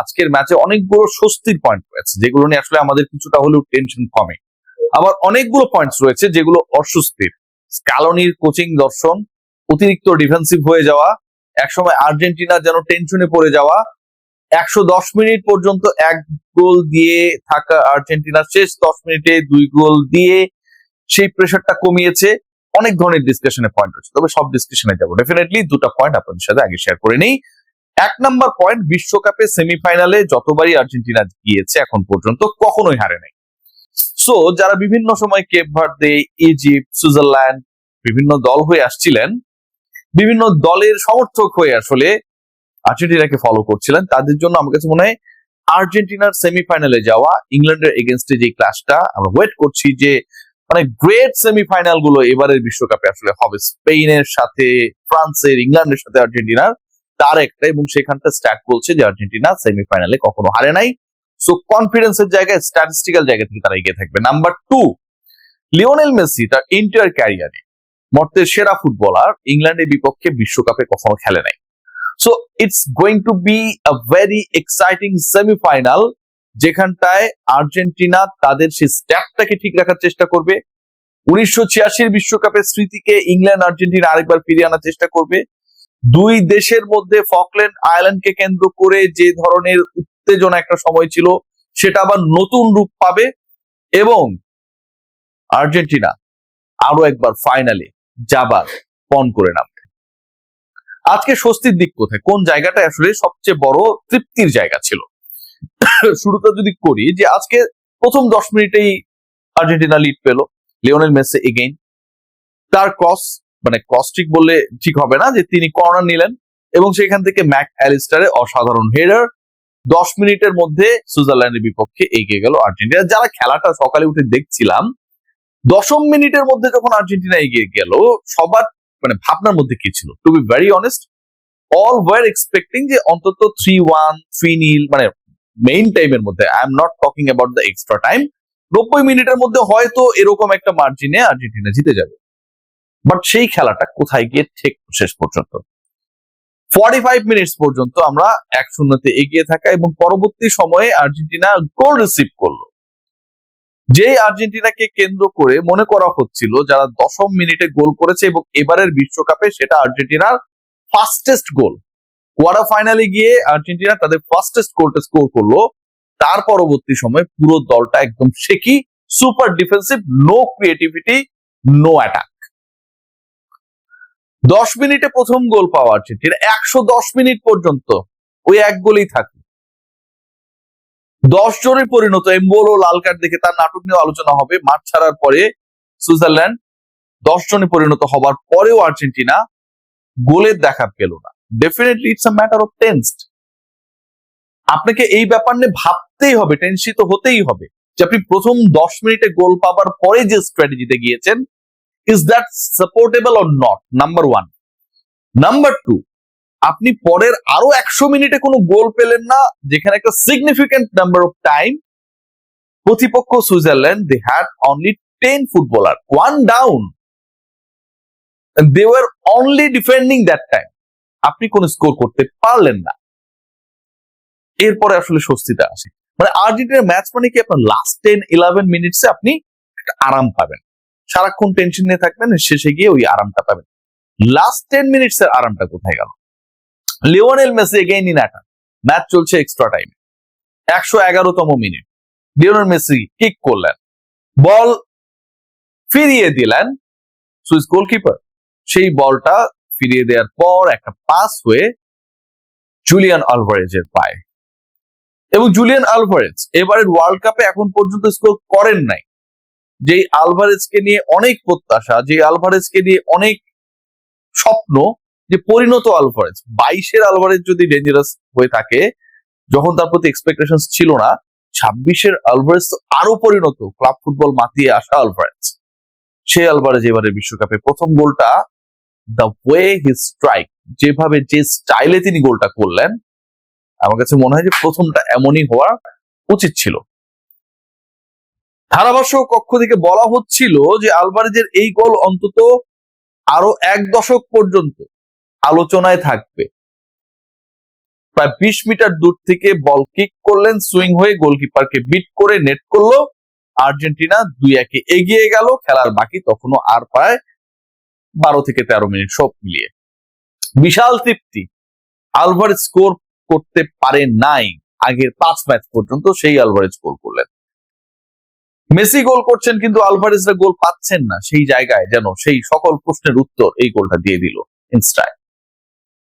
আজকের ম্যাচে অনেকগুলো স্বস্তির পয়েন্ট রয়েছে, যেগুলো নিয়ে আসলে আমাদের কিছুটা হলেও টেনশন কমে। আবার অনেকগুলো পয়েন্টস রয়েছে যেগুলো অস্বস্তির। স্ক্যালোনির কোচিং দর্শন, অতিরিক্ত ডিফেন্সিভ হয়ে যাওয়া, একসময় আর্জেন্টিনা যেন টেনশনে পড়ে যাওয়া, 110 মিনিট পর্যন্ত এক গোল দিয়ে থাকা আর্জেন্টিনা শেষ 10 মিনিটে 2 গোল দিয়ে সেই প্রেশারটা কমিয়েছে। অনেক ধরনের ডিসকাশনের পয়েন্ট রয়েছে, তবে সব ডিসকাশনে যাবো ডেফিনেটলি। দুটা পয়েন্ট আপনাদের সাথে আগে শেয়ার করে নেই। 1 নম্বর পয়েন্ট, বিশ্বকাপে সেমিফাইনালে যতবারই আর্জেন্টিনা গিয়েছে এখন পর্যন্ত কখনোই হারে নাই। সো যারা বিভিন্ন সময় কেপ ভার্দে, ইজিপ্ট, সুইজারল্যান্ড বিভিন্ন দল হয়ে আসছিলেন, বিভিন্ন দলের সমর্থক হয়ে আসলে আর্জেন্টিনাকে ফলো করছিলেন, তাদের জন্য আমার কাছে মনে হয় আর্জেন্টিনার সেমিফাইনালে যাওয়া, ইংল্যান্ডের এগেনস্টে যে ক্লাসটা আমরা ওয়েট করছি, যে মানে গ্রেট সেমিফাইনাল গুলো এবারের বিশ্বকাপে আসলে হবে স্পেনের সাথে, ফ্রান্সের, ইংল্যান্ডের সাথে আর্জেন্টিনার, তার একটা, এবং সেখানটা স্ট্যাট বলছে যে আর্জেন্টিনা সেমিফাইনালে কখনো হারে নাই। সো কনফিডেন্সের জায়গায়, স্ট্যাটিস্টিক্যাল জায়গা থেকে তারা এগিয়ে থাকবে। নাম্বার 2, লিওনেল মেসি তার এন্টায়ার ক্যারিয়ারে মর্তের সেরা ফুটবলার, ইংল্যান্ডের বিপক্ষে বিশ্বকাপে কখনো খেলে নাই। So it's going to be a very exciting semifinal, যেখানটায় আর্জেন্টিনা তাদের সেই স্ট্যাপটাকে ঠিক রাখার চেষ্টা করবে। 1986 বিশ্বকাপের স্মৃতিকে ইংল্যান্ড আর্জেন্টিনা আরেকবার ফিরিয়ে আনার চেষ্টা করবে। দুই দেশের মধ্যে ফকল্যান্ড আইল্যান্ডকে কেন্দ্র করে যে ধরনের উত্তেজনা একটা সময় ছিল, সেটা আবার নতুন রূপ পাবে, এবং আর্জেন্টিনা আরো একবার ফাইনালে যাবার পণ করে নামবে। আজকে স্বস্তির দিক কোথায়, কোন জায়গাটা আসলে সবচেয়ে বড় তৃপ্তির জায়গা ছিল? শুরুটা যদি করি, যে আজকে প্রথম 10 মিনিটেই আর্জেন্টিনা লিড পেল, লিওনেল মেসি এগেইন তার ক্রস, মানে ক্রস ঠিক বললে ঠিক হবে না, যে তিনি কর্নার নিলেন এবং সেখান থেকে ম্যাক অ্যালিস্টারের অসাধারণ হেডার। 10 মিনিটের মধ্যে সুইজারল্যান্ডের বিপক্ষে এগিয়ে গেল আর্জেন্টিনা। যারা খেলাটা সকালে উঠে দেখছিলাম, 10 মিনিটের মধ্যে যখন আর্জেন্টিনা এগিয়ে গেল, সবার মানে ভাবনার মধ্যে কি ছিল? To be very honest, all were expecting যে অন্তত 3-1, 3-0, মানে মেইন টাইমের মধ্যে, I am not talking about the extra time, 90 মিনিটের মধ্যে হয়তো এরকম একটা মার্জিনে আর্জেন্টিনা জিতে যাবে। বাট সেই খেলাটা কোথায় গিয়ে ঠিক শেষ পর্যন্ত 45 মিনিটস পর্যন্ত আমরা 1-0 এগিয়ে থাকা, এবং পরবর্তী সময়ে আর্জেন্টিনা গোল রিসিভ করলো, যে আর্জেন্টিনাকে কেন্দ্র করে মনে করা হচ্ছিল যারা 10ম মিনিটে গোল করেছে, এবং এবারের বিশ্বকাপে সেটা আর্জেন্টিনার ফাস্টেস্ট গোল। কোয়ার্টার ফাইনালে গিয়ে আর্জেন্টিনা তাদের ফাস্টেস্ট গোলটা স্কোর করলো। তার পরবর্তী সময় পুরো দলটা একদম shaky, super defensive, no creativity, no attack. 10 মিনিটে প্রথম গোল পাওয়া আর্জেন্টিনা 110 মিনিট পর্যন্ত ওই এক গোলেই থাকে। 10 জনের পরিণত, এমবোলো লাল কার্ড দেখে তার নাটক নিয়ে আলোচনা হবে। মাঠ ছাড়ার পরে সুইজারল্যান্ড 10 জনে পরিণত হবার পরেও আর্জেন্টিনা গোলের দেখা পেল না। Definitely it's a matter of tensed. আপনাকে এই ব্যাপার নিয়ে ভাবতেই হবে, টেনশিত হতেই হবে, যে আপনি প্রথম 10 মিনিটে গোল পাবার পরে যে স্ট্র্যাটেজিতে গিয়েছেন, is that supportable or not? Number 1। Number 2, আপনি পরের আরো 100 মিনিটে কোনো গোল পেলেন না, যেখানে একটা সিগনিফিকেন্ট নাম্বার অফ টাইম প্রতিপক্ষ Switzerland, they had only 10 footballer, 1 down, they were only defending that time. আপনি কোন স্কোর করতে পারলেন না। এরপরে আসলে স্বস্তিটা আসে, মানে আর্জেন্টিনার ম্যাচ মানে কি, আপনার লাস্ট 10-11 মিনিটসে আপনি একটা আরাম পাবেন। সারাক্ষণ টেনশন নিয়ে থাকবেন, শেষে গিয়ে ওই আরামটা পাবেন। লাস্ট 10 মিনিটস এর আরামটা কোথায় গেল? Lionel Messi again in attack, match চলছে এক্সট্রা টাইমে, 111তম মিনিট, লিওনেল মেসি কিক করলেন, বল ফিরিয়ে দিলেন সুইস গোলকিপার। সেই বলটা ফিরিয়ে দেওয়ার পর একটা পাস হয়ে জুলিয়ান আলভারেজের পায়ে, এবং জুলিয়ান আলভারেজ এবারের ওয়ার্ল্ড কাপে এখন পর্যন্ত স্কোর করেন নাই। যেই আলভারেজকে নিয়ে অনেক প্রত্যাশা, যে আলভারেজকে নিয়ে অনেক স্বপ্ন, যে পরিণত আলভারেজ, 22-এর আলভারেজ যদি ডেঞ্জারাস হয়ে থাকে, যখন তার প্রতি এক্সপেকটেশন ছিল না, 26-এর আলভারেজ তো আরো পরিণত, ক্লাব ফুটবল মাতিয়ে আসা আলভারেজ। সেই আলভারেজ এবারে বিশ্বকাপে প্রথম গোলটা, দ্য ওয়ে হি স্ট্রাইক, যেভাবে যে স্টাইলে তিনি গোলটা করলেন, আমার কাছে মনে হয় যে প্রথমটা এমনই হওয়া উচিত ছিল। ধারাভাষ্য কক্ষ থেকে বলা হচ্ছিল যে আলভারেজের এই গোল অন্তত আরো 1 দশক পর্যন্ত আলোচনায় থাকবে। প্রায় 20 মিটার দূর থেকে বল কিক করলেন, সুইং হয়ে গোলকিপারকে বিট করে নেট করলো। আর্জেন্টিনা 2-1 এগিয়ে গেল। খেলার বাকি তখনও আর প্রায় 12 থেকে 13 মিনিট সব মিলিয়ে। বিশাল তৃপ্তি। আলভারেজ স্কোর করতে পারে নাই আগের 5 ম্যাচ পর্যন্ত, সেই আলভারেজ গোল করলেন। মেসি গোল করছেন কিন্তু আলভারেজরা গোল পাচ্ছেন না, সেই জায়গায় যেন সেই সকল প্রশ্নের উত্তর এই গোলটা দিয়ে দিল ইনস্টায়।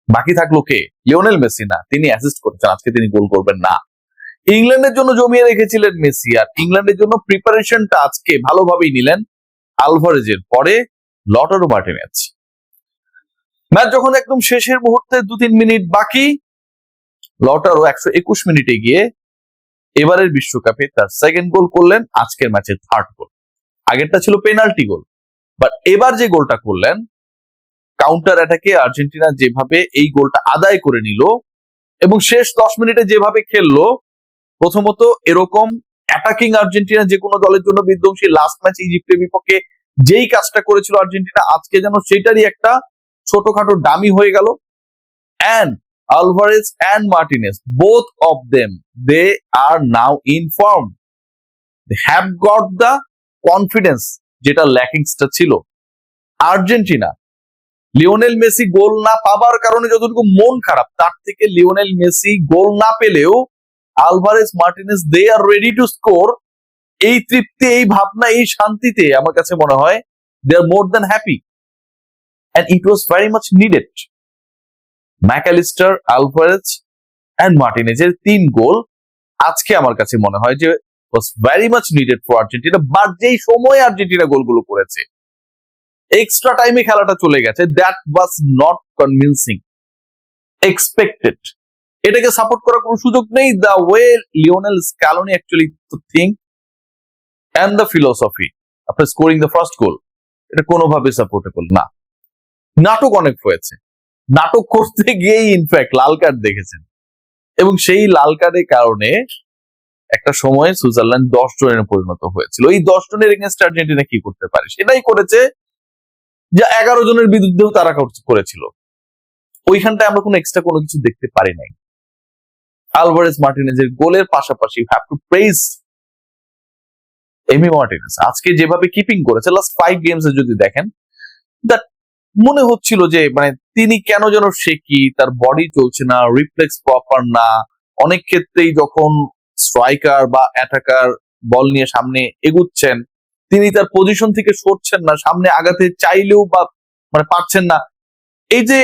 বাকি থাকলো কে? লিওনেল মেসি না, তিনি অ্যাসিস্ট করছেন, আজকে তিনি গোল করবেন না। ইংল্যান্ডের জন্য জমিয়ে রেখেছিলেন মেসি, আর ইংল্যান্ডের জন্য প্রিপারেশনটা আজকে ভালোভাবেই নিলেন আলভারেজের পরে লটারো মার্টিনেজ। ম্যাচ যখন একদম শেষের মুহূর্তে 2-3 মিনিট বাকি, লটারো 121 মিনিটে গিয়ে এবারের বিশ্বকাপে তার সেকেন্ড গোল করলেন, আজকের ম্যাচের থার্ড গোল। আগেরটা ছিল পেনাল্টি গোল, বাট এবার যে গোলটা করলেন কাউন্টার অ্যাটাকে আর্জেন্টিনা যেভাবে এই গোলটা আদায় করে নিল এবং শেষ 10 মিনিটে যেভাবে খেললো, প্রথমত এরকম অ্যাটাকিং আর্জেন্টিনা যে কোনো দলের জন্য বিধ্বংসী। লাস্ট ম্যাচ ইজিপ্টের বিপক্ষে যেই কাজটা করেছিল আর্জেন্টিনা, আজকে যেন সেটারই একটা ছোটখাটো ডামি হয়ে গেল। And Alvarez and Martinez, both of them, they are now in form. They have got the confidence যেটা ল্যাকিংসটা ছিল। আর্জেন্টিনা লিওনেল মেসি গোল না পাবার কারণে যতটুকু মন খারাপ, তার থেকে লিওনেল মেসি গোল না পেলেও Alvarez Martinez they are ready to score, এই তৃপ্তি, এই ভাবনা, এই শান্তিতে আমার কাছে মনে হয় they are more than happy, and it was very much needed. McAllister, Alvarez and মার্টিনেজের 3 গোল আজকে আমার কাছে মনে হয় যে was very much needed for Argentina. But যেই সময় আর্জেন্টিনা গোলগুলো করেছে, এক্সট্রা টাইমে খেলাটা চলে গেছে, that was not convincing, expected. এটাকে সাপোর্ট করার কোনো সুযোগ নেই। The way Lionel Scaloni actually think and the philosophy after scoring the first goal, এটা কোনোভাবে সাপোর্টেবল না। নাটক অনেক হয়েছে, নাটক করতে গিয়েই ইনফ্যাক্ট লাল কার্ড দেখেছেন, এবং সেই লাল কার্ডের কারণে একটা সময় সুইজারল্যান্ড 10 জনের পরিণত হয়েছিল। এই 10 জনের এগেইনস্ট আর্জেন্টিনা কি করতে পারে সেটাই করেছে, যা 11 জনের বিরুদ্ধেও তারা করেছিল। ওইখানটায় আমরা কোনো এক্সট্রা কোনো কিছু দেখতে পারি নাই। আলভারেজ মার্টিনেজের গোলের পাশাপাশি have to praise Emi Martinez. আজকে যেভাবে কিপিং করেছে লাস্ট 5 গেমসে যদি দেখেন, দ্যাট মনে হচ্ছিল যে মানে তিনি কেন যেন শেকি, তার বডি চলছে না, রিফ্লেক্স প্রপার না। অনেক ক্ষেত্রেই যখন স্ট্রাইকার বা অ্যাটাকার বল নিয়ে সামনে এগুচ্ছেন, তিনি তার পজিশন থেকে সরছেন না, সামনে আগাতে চাইলেও বা মানে পারছেন না। এই যে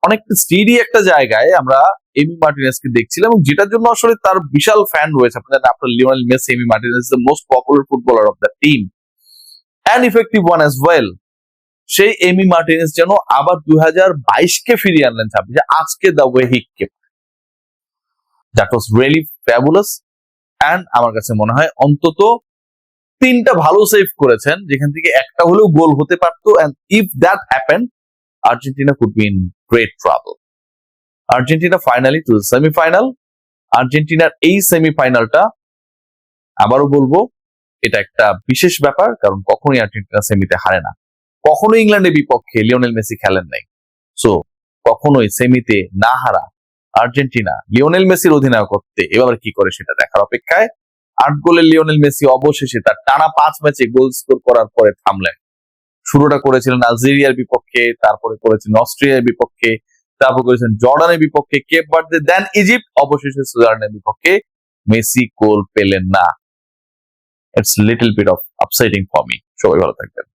অনেকটা স্টিডি একটা জায়গায় আমরা এমি মার্টিনেজকে দেখছিলাম, এবং যেটার জন্য আসলে তার বিশাল ফ্যান রয়েছে। আপনাদের আপনার Lionel Messi, Emi Martinez the most popular footballer of the team and effective one as well. সেই এমি মার্টিনেজ যেন আবার 2022-কে ফিরিয়ে আনলেন 26। আজকে the way he kept, that was really fabulous. And আমার কাছে মনে হয় অন্তত 3টা ভালো সেভ করেছেন, যেখান থেকে একটা হলেও গোল হতে পারতো। And if that happen, Argentina could be in great trouble. Argentina finally to the semifinal. আর্জেন্টিনার এই সেমিফাইনালটা আবারও বলবো, এটা একটা বিশেষ ব্যাপার, কারণ কখনোই আর্জেন্টিনা সেমিতে হারে না। কখনোই ইংল্যান্ডের বিপক্ষে লিওনেল মেসি খেলেন নাই। সো কখনোই সেমিতে না হারা আর্জেন্টিনা লিওনেল মেসির অধিনায়কত্বে এবার কি করে সেটা দেখার অপেক্ষায়। 8 গোলের লিওনেল মেসি অবশেষে তার টানা 5 ম্যাচে গোল স্কোর করার পরে থামলেন। শুরুটা করেছিলেন আলজেরিয়ার বিপক্ষে, তারপরে করেছিলেন অস্ট্রিয়ার বিপক্ষে, তারপর করেছেন জর্ডানের বিপক্ষে, কেপ ভার্দে, দেন ইজিপ্ট, অবশেষে সুইজারল্যান্ডের বিপক্ষে মেসি গোল পেলেন না। It's little bit of upsetting for me. সবাই ভালো থাকবেন।